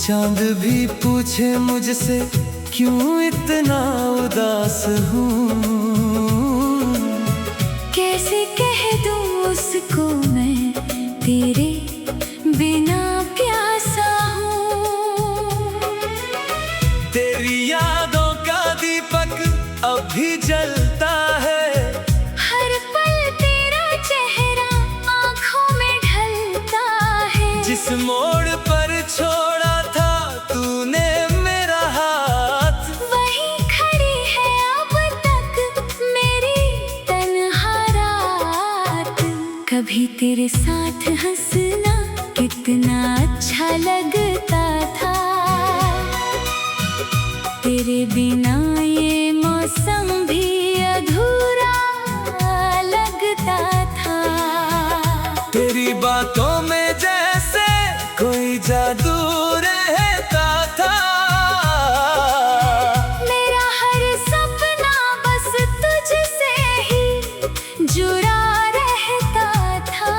चांद भी पूछे मुझसे क्यों इतना उदास हूँ। कैसे कह दूँ उसको मैं तेरे बिना प्यासा हूँ। तेरी यादों का दीपक अब भी जलता है, हर पल तेरा चेहरा आँखों में ढलता है। जिस मोड़ पर छोड़ा था तूने मेरा हाथ, वही खड़ी है अब तक मेरी तन्हा रात। कभी तेरे साथ हंसना कितना अच्छा लगता था, तेरे बिना ये मौसम भी अधूरा लगता था। तेरी बातों में जैसे कोई जादू रहता था। मेरा हर सपना बस तुझसे ही जुड़ा रहता था।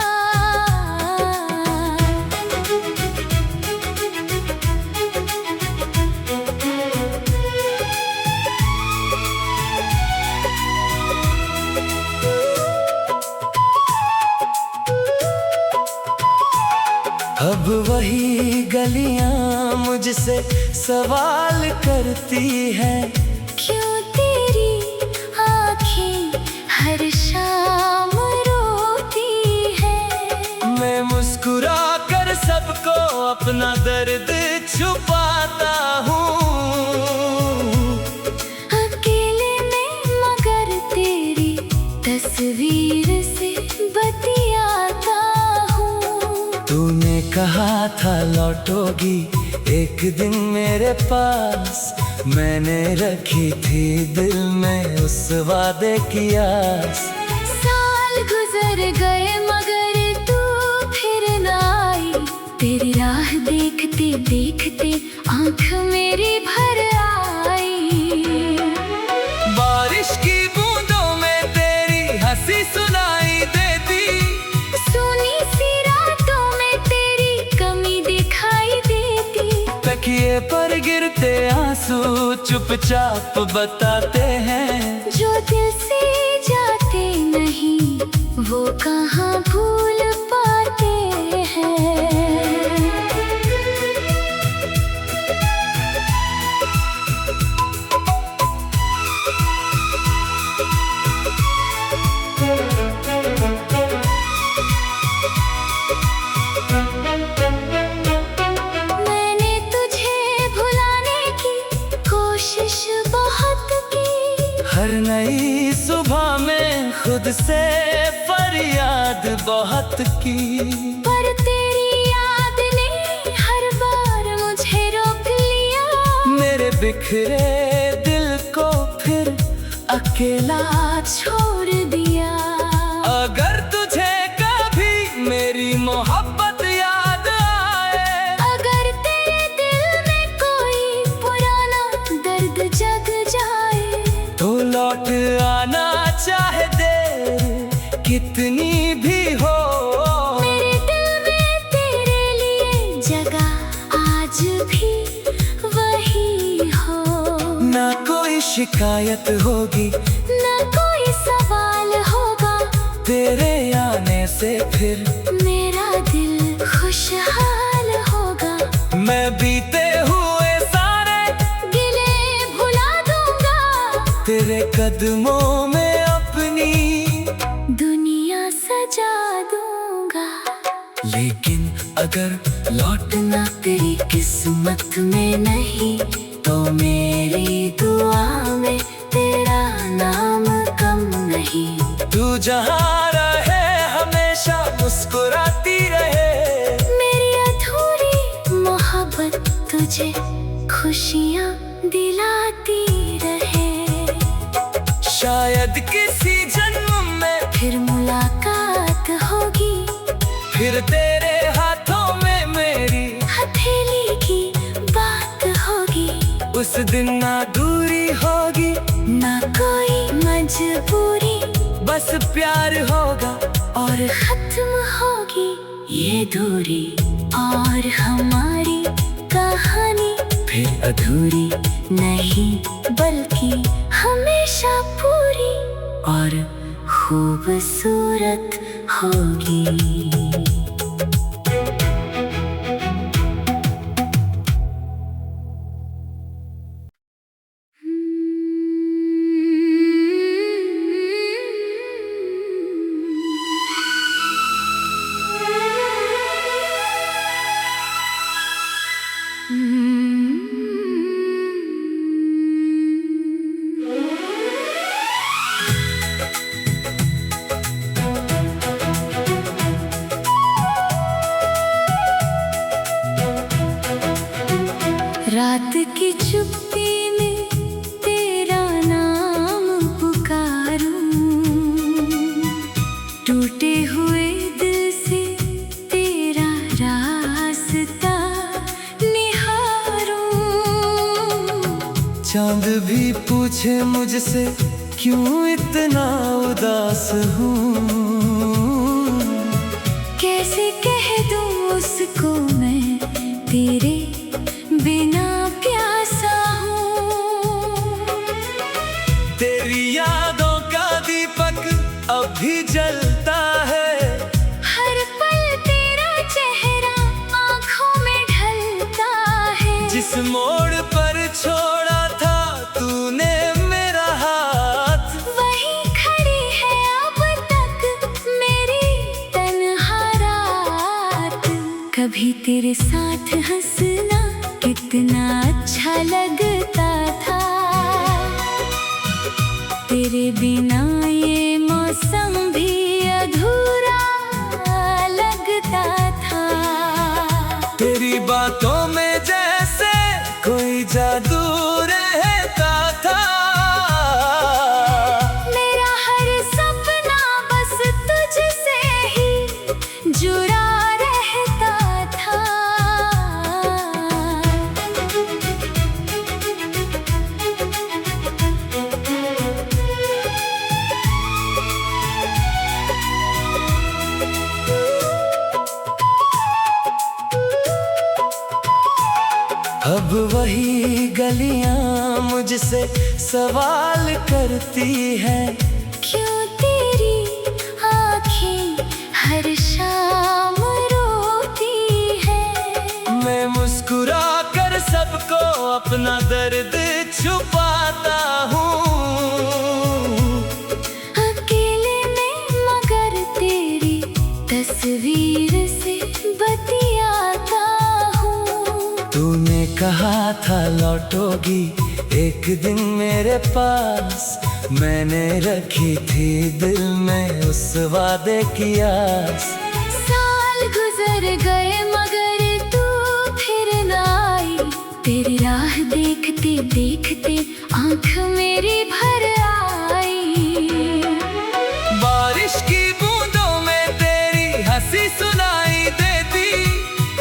अब वही गलियां मुझसे सवाल करती हैं, क्यों तेरी आँखें हर शाम रोती है। मैं मुस्कुरा कर सबको अपना दर्द छुपाता हूँ। अकेले में मगर तेरी तस्वीर से बतियाता हूँ। तूने कहा था लौटोगी एक दिन मेरे पास, मैंने रखी थी दिल में उस वादे की आस। साल गुजर गए मगर तू फिर न आई, तेरी राह देखते देखते आँख मेरी भर आई। बारिश की बूंदों में तेरी हंसी सुनाई देती, सुनी सी रातों में तेरी कमी दिखाई देती। तकिए पर गिरते आंसू चुपचाप बताते हैं, जो दिल से जाते नहीं वो कहाँ भूल पाते हैं। मैंने तुझे भुलाने की कोशिश बहुत की, हर नई सुबह में खुद से फरियाद बहुत की। पर तेरी याद ने हर बार मुझे रोक लिया। मेरे बिखरे दिल को फिर अकेला छोड़ दिया। अगर तुझे कभी मेरी मोहब्बत याद आए, अगर तेरे दिल में कोई पुराना दर्द जग जाए, तो लौट आना चाहे देर कितनी भी हो। मेरे दिल में तेरे लिए जगह आज भी वही हो। ना कोई शिकायत होगी, न कोई सवाल होगा, तेरे आने से फिर मेरा दिल खुशहाल होगा। मैं बीते हुए सारे गिले भुला दूंगा, तेरे कदमों में अपनी दुनिया सजा दूंगा। लेकिन अगर लौटना तेरी किस्मत में नहीं, तो मेरी दुआ में तेरा नाम कम नहीं। तू जहाँ रहे हमेशा मुस्कुराती रहे, मेरी अधूरी मोहब्बत तुझे खुशियाँ दिलाती रहे। शायद किसी जन्म में फिर मुलाकात होगी, फिर तेरे हाथों में मेरी हथेली की बात होगी। उस दिन ना दूरी होगी ना कोई मजबूरी, बस प्यार होगा और खत्म होगी ये दूरी। और हमारी कहानी अधूरी नहीं बल्कि हमेशा पूरी और खूबसूरत होगी। रात की चुप्पी में तेरा नाम पुकारूं, टूटे हुए दिल से तेरा रास्ता निहारूं। चांद भी पूछे मुझसे क्यों इतना उदास हूँ, कैसे कह दूं उसको मैं तेरे बिना प्यासा हूँ। तेरी यादों का दीपक अब भी जलता है, हर पल तेरा चेहरा आँखों में ढलता है। जिस मोड़ पर छोड़ा था तूने मेरा हाथ, वहीं खड़ी है अब तक मेरी तन्हा रात। कभी तेरे साथ हंसना कितना अच्छा लगता था, तेरे बिना ये मौसम भी अधूरा लगता था। तेरी बातों में जैसे कोई जादू रहता था, मेरा हर सपना बस तुझसे ही जुड़ा रहता था। अब वही गलियां मुझसे सवाल करती है, क्यों तेरी आँखें हर शाम रोती है। मैं मुस्कुरा कर सबको अपना दर्द छुपाता हूँ, अकेले में मगर तेरी तस्वीर से बतियाता हूँ। तूने कहा था लौटोगी एक दिन मेरे पास, मैंने रखी थी दिल में उस वादे की आस। साल गुजर गए मगर तू फिर न आई, तेरी राह देखते देखते आँख मेरी भर आई। बारिश की बूंदों में तेरी हंसी सुनाई देती,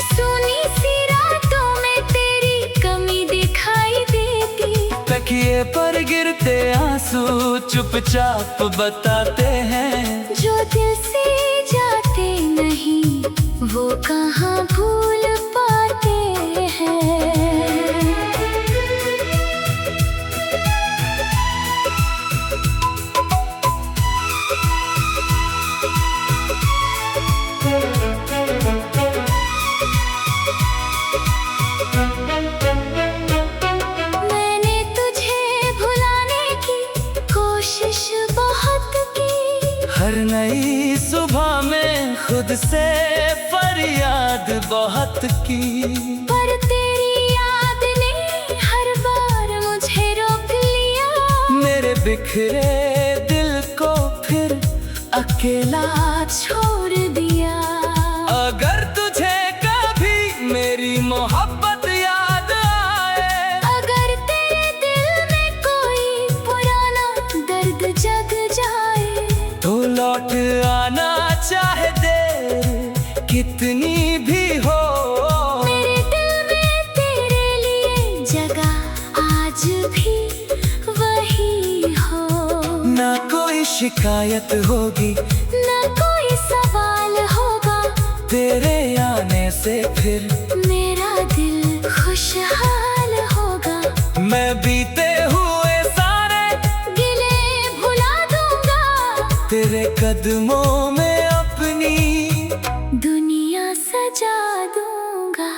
सोनी सी रातों में तेरी कमी दिखाई देती। तकिए पर गिरते आंसू चुपचाप बताते हैं, जो दिल से जाते नहीं वो कहाँ भूल पाते हैं। मैंने तुझे भुलाने की कोशिश बहुत की, हर नई सुबह में खुद से फरियाद बहुत की। पर तेरी याद ने हर बार मुझे रोक लिया, मेरे बिखरे दिल को फिर अकेला छोड़ दिया। अगर तुझे कभी मेरी मोहब्बत याद आए, अगर तेरे दिल में कोई पुराना दर्द जग जाए, तो लौट आना चाहे देर कितनी भी हो। मेरे दिल में तेरे लिए जगह आज भी वही हो। ना कोई शिकायत होगी, ना कोई सवाल होगा, तेरे आने से फिर मेरा दिल खुशहाल होगा। कदमों में अपनी दुनिया सजा दूंगा।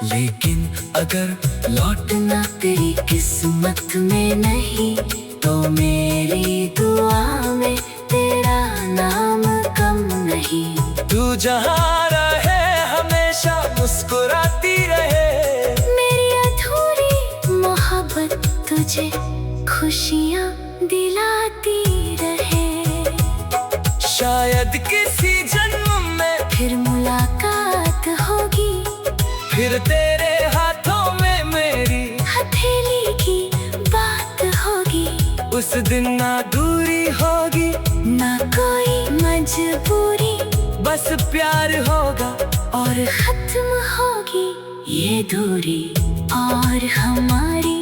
लेकिन अगर लौटना तेरी किस्मत में नहीं तो मेरी दुआ में तेरा नाम कम नहीं। तू जहाँ रहे हमेशा मुस्कुराती रहे। मेरी अधूरी मोहब्बत तुझे खुशियाँ दिलाती रहे। शायद किसी जन्म में फिर मुलाकात होगी। फिर तेरे हाथों में मेरी हथेली की बात होगी। उस दिन ना दूरी होगी ना कोई मजबूरी, बस प्यार होगा और खत्म होगी ये दूरी। और हमारी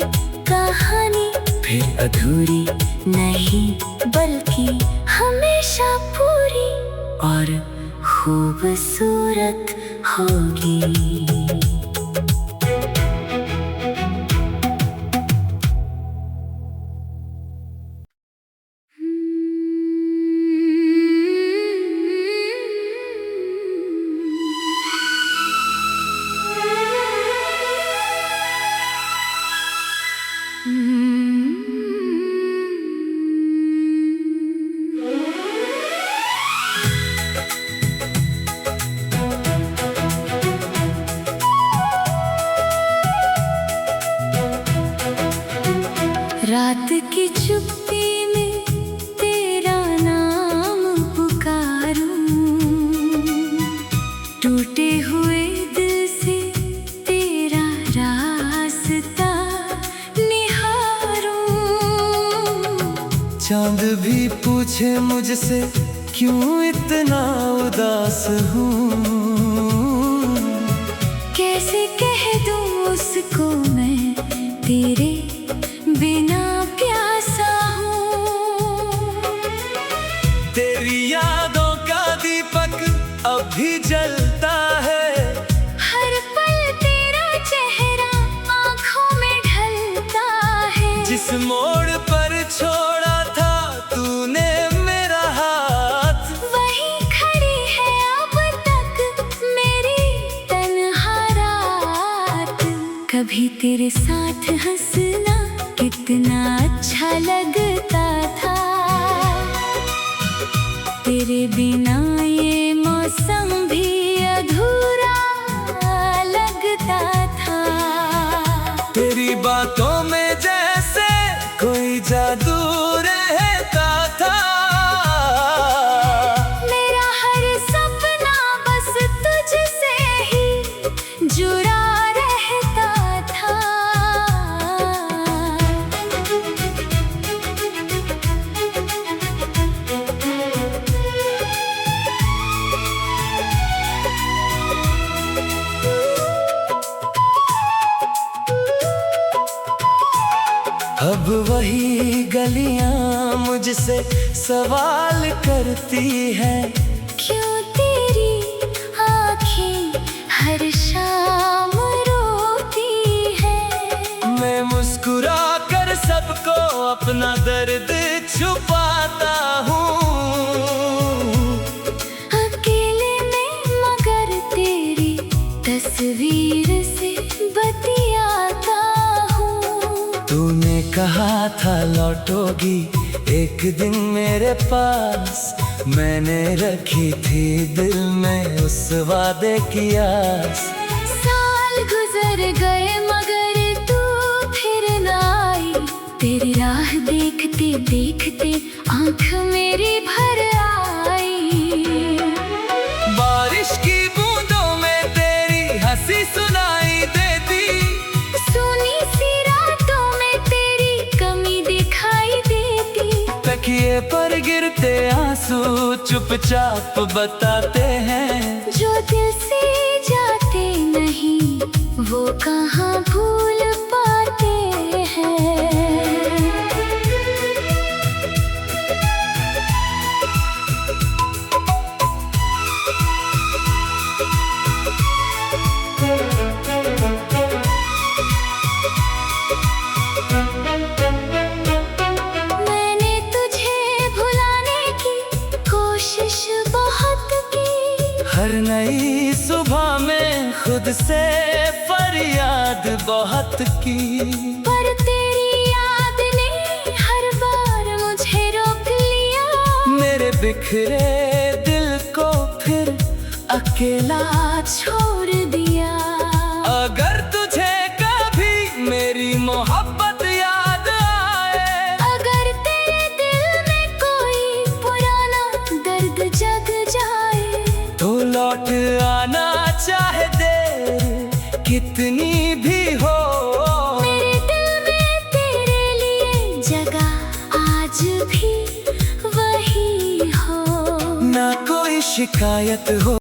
कहानी फिर अधूरी नहीं बल्कि हमेशा पूरी और खूबसूरत होगी। रात की चुप्पी में तेरा नाम पुकारूं। टूटे हुए दिल से तेरा रास्ता निहारूं। चांद भी पूछे मुझसे क्यों इतना उदास हूँ। कैसे कह दूं उसको मैं तेरे बिना प्यासा हूँ। तेरी यादों का दीपक अब भी जलता है। हर पल तेरा चेहरा आँखों में ढलता है। जिस मोड़ पर छोड़ा था तूने मेरा हाथ, वही खड़ी है अब तक मेरी तन्हा रात। कभी तेरे साथ हंसना कितना अच्छा लगता था। तेरे बिना ये मौसम भी अधूरा लगता था। तेरी बातों में जैसे कोई जादू रहता था। मेरा हर सपना बस तुझसे ही जुड़ा रहता था। अब वही गलियां मुझसे सवाल करती है। क्यों तेरी आँखें हर शाम रोती है। मैं मुस्कुरा कर सबको अपना दर्द छुपाता हूँ। अकेले में मगर तेरी तस्वीर से बतियाता हूँ। तूने कहा था लौटोगी एक दिन मेरे पास। मैंने रखी थी दिल में उस वादे की आस। साल गुजर गए मगर तू फिर न आई। तेरी राह देखते देखते आँख मेरी भर आई। बारिश की बूंदों में तेरी हंसी सुनाई देती। सुनी सी रातों में तेरी कमी दिखाई देती। तकिए पर गिरते आंसू चुपचाप बताते हैं। जो दिल से जाते नहीं वो कहाँ भूल पाते हैं। मैंने तुझे भुलाने की कोशिश तुझसे फरियाद बहुत की, पर तेरी याद ने हर बार मुझे रोक लिया। मेरे बिखरे दिल को फिर अकेला छोड़ दिया। अगर तुझे कभी मेरी मोहब्बत याद आए, अगर तेरे दिल में कोई पुराना दर्द जग जाए, तो लौट आना चाहे देर कितनी भी हो। मेरे दिल में तेरे लिए जगह आज भी वही हो। ना कोई शिकायत हो।